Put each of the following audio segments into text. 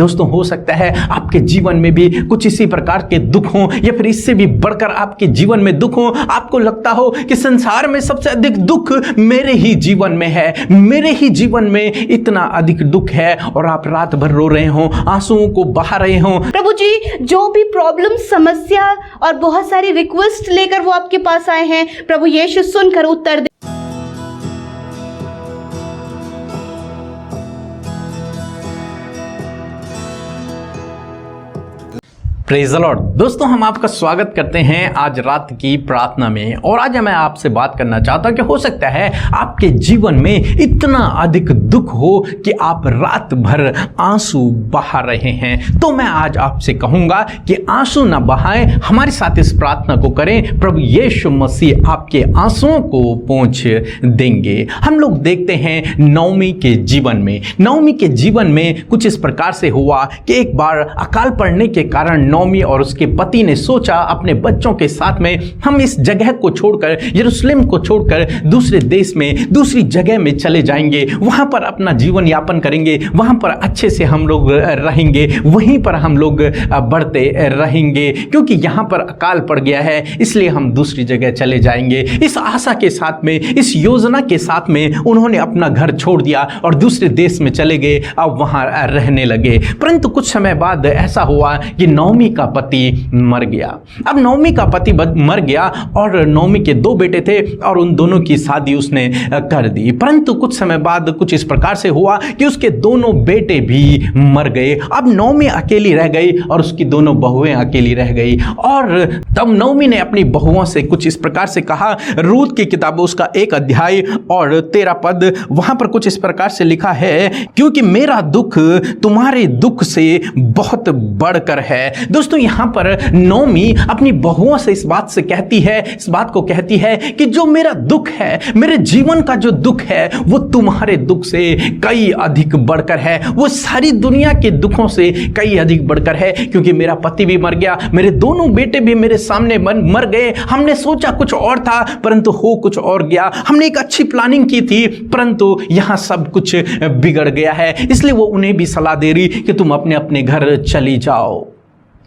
दोस्तों, हो सकता है आपके जीवन में भी कुछ इसी प्रकार के दुख हों या फिर इससे भी बढ़कर आपके जीवन में दुख हो। आपको लगता हो कि संसार में सबसे अधिक दुख मेरे ही जीवन में है, मेरे ही जीवन में इतना अधिक दुख है, और आप रात भर रो रहे हो, आंसुओं को बहा रहे हो। प्रभु जी, जो भी प्रॉब्लम, समस्या और बहुत सारी रिक्वेस्ट लेकर वो आपके पास आए हैं, प्रभु यीशु सुनकर उत्तर दे। Praise the Lord. दोस्तों, हम आपका स्वागत करते हैं आज रात की प्रार्थना में। और आज मैं आपसे बात करना चाहता हूं कि हो सकता है आपके जीवन में इतना अधिक दुख हो कि आप रात भर आंसू बहा रहे हैं। तो मैं आज आपसे कहूंगा कि आंसू ना बहाएं, हमारे साथ इस प्रार्थना को करें। प्रभु यीशु मसीह आपके आंसुओं को पोंछ देंगे। हम लोग देखते हैं नौमी के जीवन में कुछ इस प्रकार से हुआ कि एक बार अकाल पड़ने के कारण नौमी और उसके पति ने सोचा अपने बच्चों के साथ में हम इस जगह को छोड़कर, यरूशलेम को छोड़कर दूसरे देश में, दूसरी जगह में चले जाएंगे, वहां पर अपना जीवन यापन करेंगे, वहां पर अच्छे से हम लोग रहेंगे, वहीं पर हम लोग बढ़ते रहेंगे, क्योंकि यहां पर अकाल पड़ गया है, इसलिए हम दूसरी जगह चले जाएंगे। इस आशा के साथ में, इस योजना के साथ में उन्होंने अपना घर छोड़ दिया और दूसरे देश में चले गए, अब वहां रहने लगे। परंतु कुछ समय बाद ऐसा हुआ कि नौमी का पति मर गया। अब नौमी का पति मर गया और नौमी के दो बेटे थे और उन दोनों की शादी उसने कर दी। परंतु कुछ समय बाद कुछ इस प्रकार से हुआ कि उसके दोनों बेटे भी मर गए। अब नौमी अकेली रह गई और उसकी दोनों बहुएं अकेली रह गई। और तब नौमी ने अपनी बहुओं से कुछ इस प्रकार से कहा, रूत की किताब उसका 1 अध्याय और 13 पद, वहां पर कुछ इस प्रकार से लिखा है, क्योंकि मेरा दुख तुम्हारे दुख से बहुत बढ़कर है। दोस्तों, यहां पर नौमी अपनी बहुओं से इस बात को कहती है कि जो मेरा दुख है, मेरे जीवन का जो दुख है, वो तुम्हारे दुख से कई अधिक बढ़कर है, वो सारी दुनिया के दुखों से कई अधिक बढ़कर है। क्योंकि मेरा पति भी मर गया, मेरे दोनों बेटे भी मेरे सामने मर गए। हमने सोचा कुछ और था, परंतु हो कुछ और गया। हमने एक अच्छी प्लानिंग की थी, परंतु यहां सब कुछ बिगड़ गया है। इसलिए वो उन्हें भी सलाह दे रही कि तुम अपने अपने घर चली जाओ।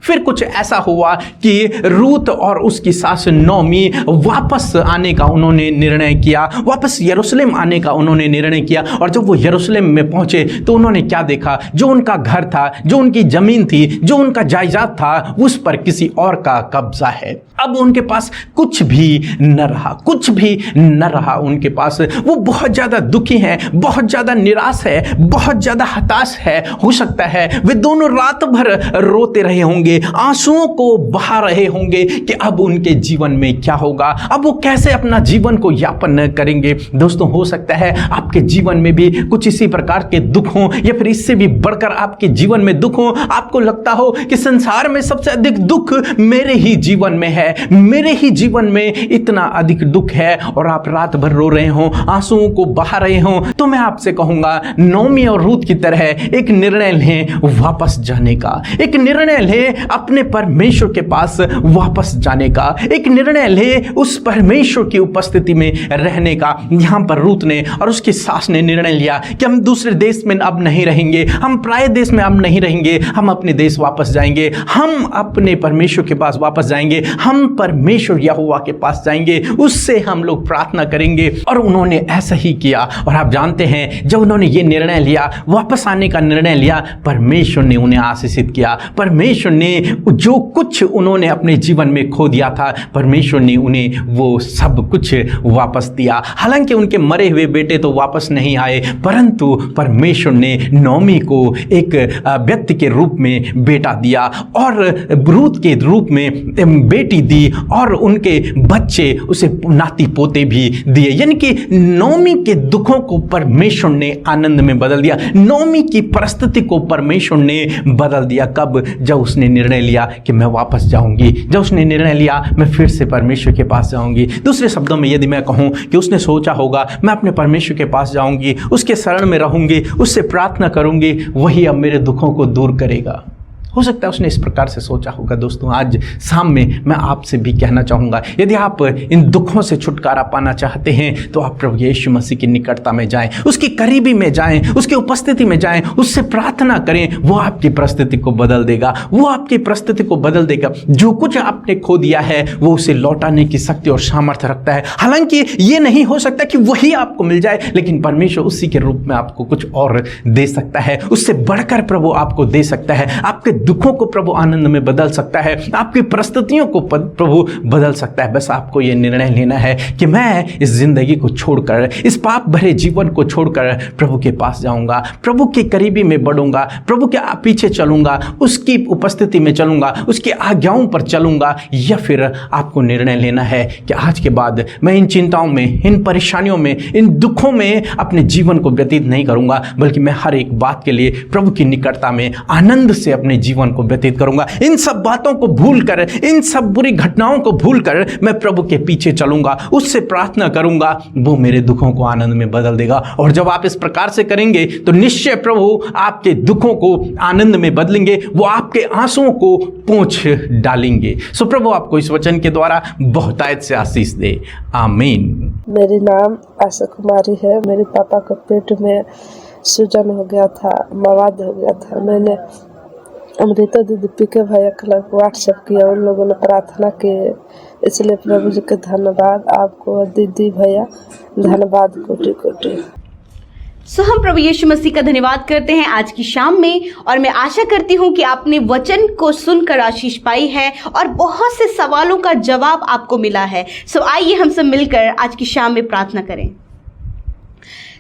फिर कुछ ऐसा हुआ कि रूत और उसकी सास नौमी वापस आने का उन्होंने निर्णय किया, वापस यरूशलेम आने का उन्होंने निर्णय किया। और जब वो यरूशलेम में पहुंचे तो उन्होंने क्या देखा, जो उनका घर था, जो उनकी जमीन थी, जो उनका जायदाद था, उस पर किसी और का कब्जा है। अब उनके पास कुछ भी न रहा उनके पास। वो बहुत ज्यादा दुखी हैं, बहुत ज्यादा निराश है, बहुत ज्यादा हताश है। हो सकता है वे दोनों रात भर रोते रहे होंगे, आंसुओं को बहा रहे होंगे कि अब उनके जीवन में क्या होगा, अब वो कैसे अपना जीवन को यापन करेंगे। दोस्तों, हो सकता है आपके जीवन में भी कुछ इसी प्रकार के दुख हों या फिर इससे भी बढ़कर आपके जीवन में दुख हों। आपको लगता हो कि संसार में सबसे अधिक दुख मेरे ही जीवन में है, मेरे ही जीवन में इतना अधिक दुख है, और आप रात भर रो रहे हो, आंसुओं को बहा रहे हो। तो मैं आपसे कहूंगा, नौमी और रूत की तरह एक निर्णय लें वापस जाने का, एक निर्णय लें अपने परमेश्वर के पास वापस जाने का, एक निर्णय ले उस परमेश्वर की उपस्थिति में रहने का। यहां पर रूत ने और उसकी सास ने निर्णय लिया कि हम दूसरे देश में अब नहीं रहेंगे, हम पराये देश में अब नहीं रहेंगे, हम अपने देश वापस जाएंगे, हम अपने परमेश्वर के पास वापस जाएंगे, हम परमेश्वर यहोवा के पास जाएंगे, उससे हम लोग प्रार्थना करेंगे। और उन्होंने ऐसा ही किया। और आप जानते हैं, जब उन्होंने ये निर्णय लिया, वापस आने का निर्णय लिया, परमेश्वर ने उन्हें आशीषित किया। परमेश्वर ने जो कुछ उन्होंने अपने जीवन में खो दिया था, परमेश्वर ने उन्हें वो सब कुछ वापस दिया। हालांकि उनके मरे हुए बेटे तो वापस नहीं आए, परंतु परमेश्वर ने नौमी को एक व्यक्ति के रूप में बेटा दिया और रूत के रूप में बेटी दी, और उनके बच्चे उसे नाती पोते भी दिए। यानी कि नौमी के दुखों को परमेश्वर ने आनंद में बदल दिया, नौमी की परिस्थिति को परमेश्वर ने बदल दिया। कब? जब उसने निर्णय लिया कि मैं वापस जाऊंगी, जब उसने निर्णय लिया मैं फिर से परमेश्वर के पास जाऊंगी। दूसरे शब्दों में यदि मैं कहूं कि उसने सोचा होगा मैं अपने परमेश्वर के पास जाऊंगी, उसके शरण में रहूंगी, उससे प्रार्थना करूंगी, वही अब मेरे दुखों को दूर करेगा। हो सकता है उसने इस प्रकार से सोचा होगा। दोस्तों, आज शाम में मैं आपसे भी कहना चाहूँगा, यदि आप इन दुखों से छुटकारा पाना चाहते हैं तो आप प्रभु यीशु मसीह की निकटता में जाएं, उसकी करीबी में जाएं, उसकी उपस्थिति में जाएं, उससे प्रार्थना करें। वो आपकी परिस्थिति को बदल देगा, वो आपकी परिस्थिति को बदल देगा। जो कुछ आपने खो दिया है वो उसे लौटाने की शक्ति और सामर्थ्य रखता है। हालांकि ये नहीं हो सकता कि वही आपको मिल जाए, लेकिन परमेश्वर उसी के रूप में आपको कुछ और दे सकता है, उससे बढ़कर प्रभु आपको दे सकता है। आपके दुखों को प्रभु आनंद में बदल सकता है, आपकी परिस्थितियों को प्रभु बदल सकता है। बस आपको यह निर्णय लेना है कि मैं इस जिंदगी को छोड़कर, इस पाप भरे जीवन को छोड़कर प्रभु के पास जाऊंगा, प्रभु की करीबी में बढ़ूंगा, प्रभु के पीछे चलूंगा, उसकी उपस्थिति में चलूंगा, उसकी आज्ञाओं पर चलूंगा। या फिर आपको निर्णय लेना है कि आज के बाद मैं इन चिंताओं में, इन परेशानियों में, इन दुखों में अपने जीवन को व्यतीत नहीं करूंगा, बल्कि मैं हर एक बात के लिए प्रभु की निकटता में आनंद से अपने जीवन को व्यतीत करूंगा। इन सब बातों को भूलकर, इन सब बुरी घटनाओं को भूलकर मैं प्रभु के पीछे चलूंगा, उससे प्रार्थना करूंगा, वो मेरे दुखों को आनंद में बदल देगा। और जब आप इस प्रकार से करेंगे तो निश्चय प्रभु आपके दुखों को आनंद में बदलेंगे, वो आपके आंसुओं को पोंछ डालेंगे। सो प्रभु आपको इस वचन के द्वारा बहुतायत से आशीष दे। आमीन। मेरी नाम आशा कुमारी है। मेरे पापा का पेट में सूजन हो गया था, मवाद हो गया था। मैंने अमृता दीदी पीके भैया क्लब व्हाट्सएप किया, उन लोगों ने प्रार्थना की, इसलिए प्रभु जी के धन्यवाद। आपको दीदी भैया धन्यवाद कोटि कोटि। सो हम प्रभु यीशु मसीह का धन्यवाद करते हैं आज की शाम में, और मैं आशा करती हूँ कि आपने वचन को सुनकर आशीष पाई है और बहुत से सवालों का जवाब आपको मिला है। सो आइए हम सब मिलकर आज की शाम में प्रार्थना करें।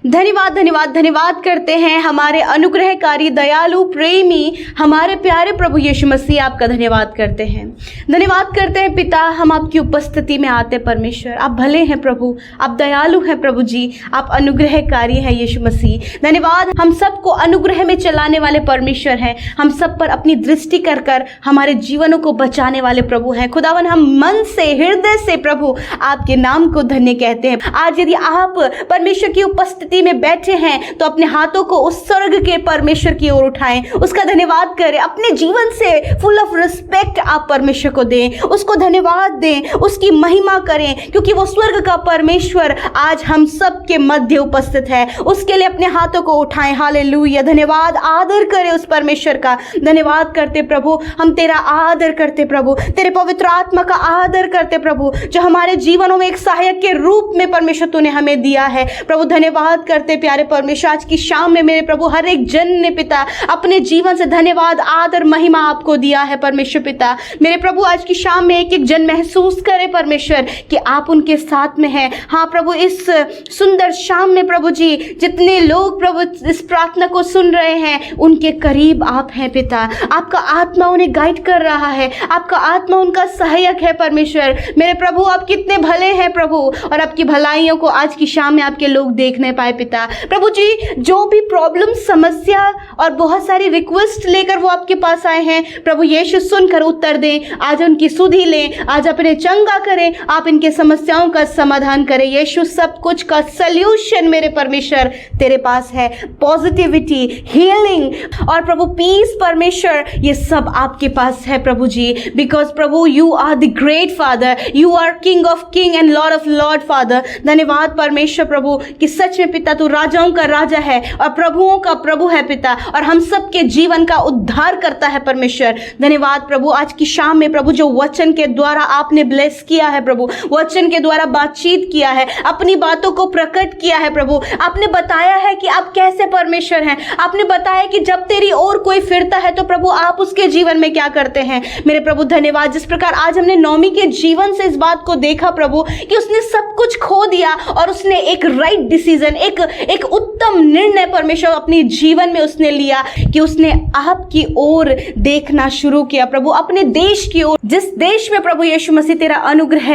धन्यवाद धन्यवाद धन्यवाद करते हैं हमारे अनुग्रहकारी, दयालु, प्रेमी, हमारे प्यारे प्रभु यीशु मसीह, आपका धन्यवाद करते हैं। धन्यवाद करते हैं पिता, हम आपकी उपस्थिति में आते परमेश्वर। आप भले हैं प्रभु, आप दयालु हैं प्रभु जी, आप अनुग्रहकारी हैं यीशु मसीह। धन्यवाद, हम सबको अनुग्रह में चलाने वाले परमेश्वर हैं, हम सब पर अपनी दृष्टि कर कर हमारे जीवनों को बचाने वाले प्रभु हैं। खुदावन, हम मन से, हृदय से प्रभु आपके नाम को धन्य कहते हैं। आज यदि आप परमेश्वर की उपस्थिति में बैठे हैं तो अपने हाथों को उस स्वर्ग के परमेश्वर की ओर उठाएं, उसका धन्यवाद करें, अपने जीवन से फुल ऑफ रिस्पेक्ट आप परमेश्वर को दें, उसको धन्यवाद दें, उसकी महिमा करें, क्योंकि वो स्वर्ग का परमेश्वर आज हम सब के मध्य उपस्थित है। उसके लिए अपने हाथों को उठाएं। हालेलुया, धन्यवाद, आदर करें उस परमेश्वर का। धन्यवाद करते प्रभु, हम तेरा आदर करते प्रभु, तेरे पवित्र आत्मा का आदर करते प्रभु, जो हमारे जीवनों में एक सहायक के रूप में परमेश्वर तूने हमें दिया है प्रभु। धन्यवाद करते प्यारे परमेश्वर, आज की शाम में मेरे प्रभु हर एक जन ने पिता अपने जीवन से धन्यवाद, आदर, महिमा आपको दिया है परमेश्वर पिता। मेरे प्रभु आज की शाम में एक एक जन महसूस करे परमेश्वर कि आप उनके साथ में हैं। हाँ प्रभु, इस सुंदर शाम में प्रभु जी जितने लोग प्रभु इस प्रार्थना को सुन रहे हैं, उनके करीब आप हैं पिता। आपका आत्मा उन्हें गाइड कर रहा है, आपका आत्मा उनका सहायक है परमेश्वर। मेरे प्रभु आप कितने भले हैं प्रभु, और आपकी भलाइयों को आज की शाम में आपके लोग देखने पाए पिता। प्रभु जी, जो भी प्रॉब्लम, समस्या और बहुत सारी रिक्वेस्ट लेकर वो आपके पास आए हैं, प्रभु यीशु सुनकर उत्तर दें, आज उनकी सुधि लें, आज अपने चंगा करें, आप इनके समस्याओं का समाधान करें यीशु। सब कुछ का सल्यूशन मेरे परमेश्वर तेरे पास है, पॉजिटिविटी, हीलिंग और प्रभु पीस परमेश्वर, ये सब आपके पास है प्रभु जी। बिकॉज प्रभु you are the great father, you are king of king and lord of lord father. धन्यवाद परमेश्वर प्रभु कि सच में पिता तू राजाओं का राजा है और प्रभुओं का प्रभु है पिता, और हम सब के जीवन का उद्धार करता है परमेश्वर। धन्यवाद प्रभु, आज की शाम में प्रभु जो वचन के द्वारा आपने ब्लेस किया है प्रभु, वचन के द्वारा बातचीत किया है, अपनी बातों को प्रकट किया है प्रभु। आपने बताया है कि आप कैसे परमेश्वर हैं, आपने बताया कि जब तेरी ओर कोई फिरता है तो प्रभु आप उसके जीवन में क्या करते हैं। मेरे प्रभु धन्यवाद, जिस प्रकार आज हमने नौमी के जीवन से इस बात को देखा प्रभु कि उसने सब कुछ खो दिया और उसने एक राइट डिसीजन, एक उत्तम निर्णय परमेश्वर अपने जीवन में उसने लिया कि उसने आपकी ओर देखना शुरू किया प्रभु, अपने देश की ओर, जिस देश में प्रभु यीशु मसीह तेरा अनुग्रह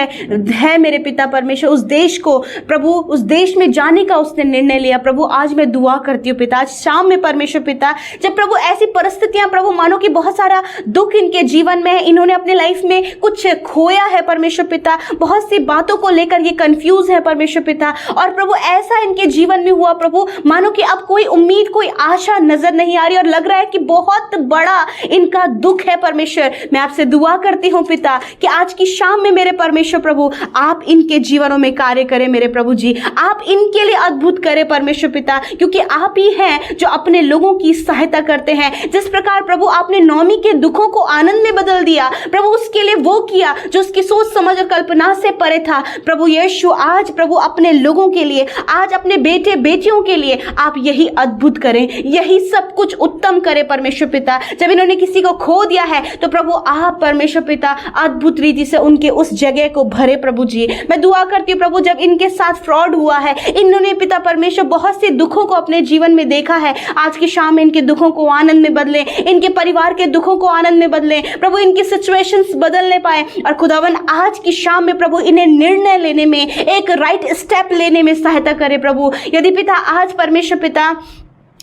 है मेरे पिता परमेश्वर, उस देश को प्रभु, उस देश में जाने का उसने निर्णय लिया प्रभु। आज मैं दुआ करती हूँ पिता, आज शाम में परमेश्वर पिता, जब प्रभु ऐसी परिस्थितियां प्रभु मानो कि बहुत सारा दुख इनके जीवन में है, इन्होंने अपने लाइफ में कुछ खोया है परमेश्वर पिता, बहुत सी बातों को लेकर ये कंफ्यूज है परमेश्वर पिता, और प्रभु ऐसा इनके जीवन में हुआ प्रभु, मानो कि अब कोई उम्मीद, कोई आशा नजर नहीं आ रही और लग रहा है कि बहुत बड़ा इनका दुख है परमेश्वर। मैं आपसे दुआ करती हूँ पिता कि आज की शाम में मेरे परमेश्वर प्रभु आप इनके जीवनों में कार्य करें मेरे प्रभु जी, आप इनके लिए अद्भुत करें परमेश्वर पिता, क्योंकि आप ही हैं जो अपने लोगों की सहायता करते हैं। जिस प्रकार प्रभु आपने नौमी के दुखों को आनंद में बदल दिया प्रभु, उसके लिए वो किया जो उसकी सोच समझ और कल्पना से परे था। प्रभु यीशु आज प्रभु अपने लोगों के लिए, आज अपने बेटे बेटियों के लिए आप यही अद्भुत करें, यही सब कुछ उत्तम करें परमेश्वर पिता। जब इन्होंने किसी को खो दिया है तो प्रभु आप परमेश्वर पिता अद्भुत रीति से उनके उस जगह को भरे प्रभु जी। मैं दुआ करती हूँ प्रभु, जब इनके साथ फ्रॉड हुआ है, इन्होंने पिता परमेश्वर बहुत से दुखों को अपने जीवन में देखा है, आज की शाम में इनके दुखों को आनंद में बदले, इनके परिवार के दुखों को आनंद में बदले प्रभु, इनकी सिचुएशंस बदलने पाए। और खुदावन आज की शाम में प्रभु इन्हें निर्णय लेने में, एक राइट स्टेप लेने में सहायता करे प्रभु। यदि पिता आज परमेश्वर पिता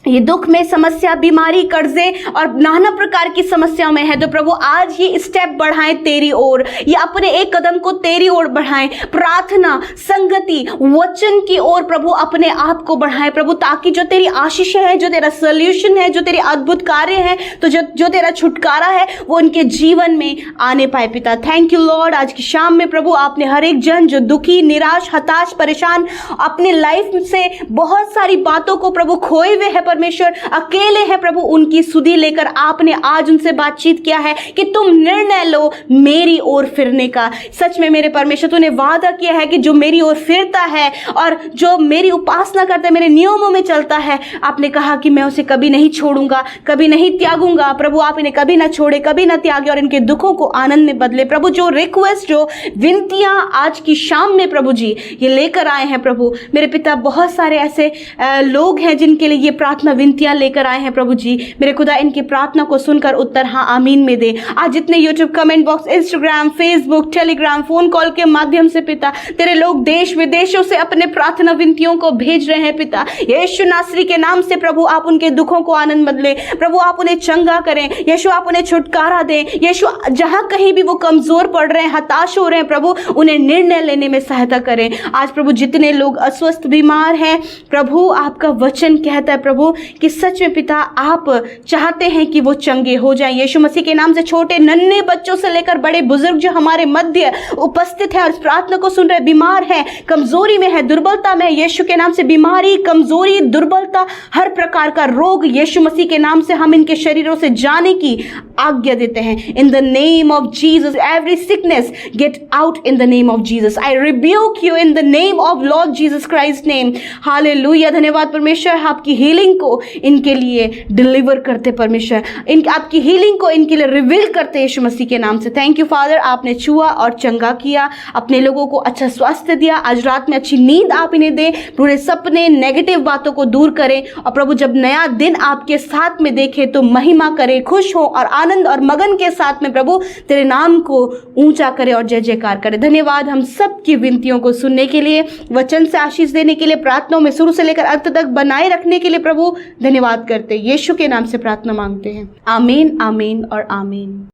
ये दुख में, समस्या, बीमारी, कर्जे और नाना प्रकार की समस्याओं में है, तो प्रभु आज ये स्टेप बढ़ाएं तेरी ओर, ये अपने एक कदम को तेरी ओर बढ़ाएं, प्रार्थना, संगति, वचन की ओर प्रभु अपने आप को बढ़ाएं प्रभु, ताकि जो तेरी आशीष है, जो तेरा सोल्यूशन है, जो तेरे अद्भुत कार्य है, तो जो तेरा छुटकारा है वो उनके जीवन में आने पाए पिता। Thank you Lord. आज की शाम में प्रभु आपने हर एक जन जो दुखी, निराश, हताश, परेशान, अपने लाइफ से बहुत सारी बातों को प्रभु खोए हुए है परमेश्वर, अकेले हैं प्रभु, उनकी सुधि लेकर आपने आज उनसे बातचीत किया है कि तुम निर्णय लो मेरी ओर फिरने का। सच में मेरे परमेश्वर तूने वादा किया है कि जो मेरी ओर फिरता है और जो मेरी उपासना करता है, मेरे नियमों में चलता है, आपने कहा कि मैं उसे कभी नहीं छोड़ूंगा, कभी नहीं त्यागूंगा। प्रभु आप इन्हें कभी ना छोड़े, कभी ना त्यागे और इनके दुखों को आनंद में बदले। प्रभु जो रिक्वेस्ट, जो विनतियां आज की शाम में प्रभु जी ये लेकर आए हैं प्रभु, मेरे पिता बहुत सारे ऐसे लोग हैं जिनके लिए ये प्रार्थना विनतियां लेकर आए हैं प्रभु जी। मेरे खुदा इनकी प्रार्थना को सुनकर उत्तर हाँ आमीन में दे। आज जितने YouTube comment box, Instagram, Facebook, Telegram, phone call के माध्यम से पिता तेरे लोग देश विदेशों से अपने प्रार्थना विनतियों को भेज रहे हैं पिता, यीशु नासरी के नाम से प्रभु आप उनके दुखों को आनंद बदले, प्रभु आप उन्हें चंगा करें, यीशु आप उन्हें छुटकारा दें, यीशु जहां कहीं भी वो कमजोर पड़ रहे हैं, हताश हो रहे हैं प्रभु, उन्हें निर्णय लेने में सहायता करें। आज प्रभु जितने लोग अस्वस्थ, बीमार हैं प्रभु, आपका वचन कहता है प्रभु कि सच में पिता आप चाहते हैं कि वो चंगे हो जाएं। यीशु मसीह के नाम से छोटे नन्हे बच्चों से लेकर बड़े बुजुर्ग जो हमारे मध्य उपस्थित है और इस प्रार्थना को सुन रहे, बीमार है, कमजोरी में है, दुर्बलता में है, यीशु के नाम से बीमारी, कमजोरी, दुर्बलता, हर प्रकार का रोग यीशु मसीह के नाम से हम इनके शरीरों से जाने की आज्ञा देते हैं। In the name of Jesus every sickness get out in the name of Jesus. I rebuke you in the name of Lord Jesus Christ name. Hallelujah. धन्यवाद परमेश्वर, आपकी हीलिंग को इनके लिए डिलीवर करते परमेश्वर, आपकी हीलिंग को इनके लिए रिवील करते यीशु मसीह के नाम से। थैंक यू फादर, आपने छुआ और चंगा किया, अपने लोगों को अच्छा स्वास्थ्य दिया, आज रात में अच्छी नींद आप इन्हें दें, पूरे सपने, नेगेटिव बातों को दूर करें और प्रभु जब नया दिन आपके साथ में देखे तो महिमा करे, खुश हो और आनंद और मगन के साथ में प्रभु तेरे नाम को ऊंचा करे और जय जयकार करे। धन्यवाद हम सब की विनतियों को सुनने के लिए, वचन से आशीष देने के लिए, प्रार्थनाओं में शुरू से लेकर अंत तक बनाए रखने के लिए प्रभु धन्यवाद करते, यीशु के नाम से प्रार्थना मांगते हैं। आमीन, आमीन और आमीन।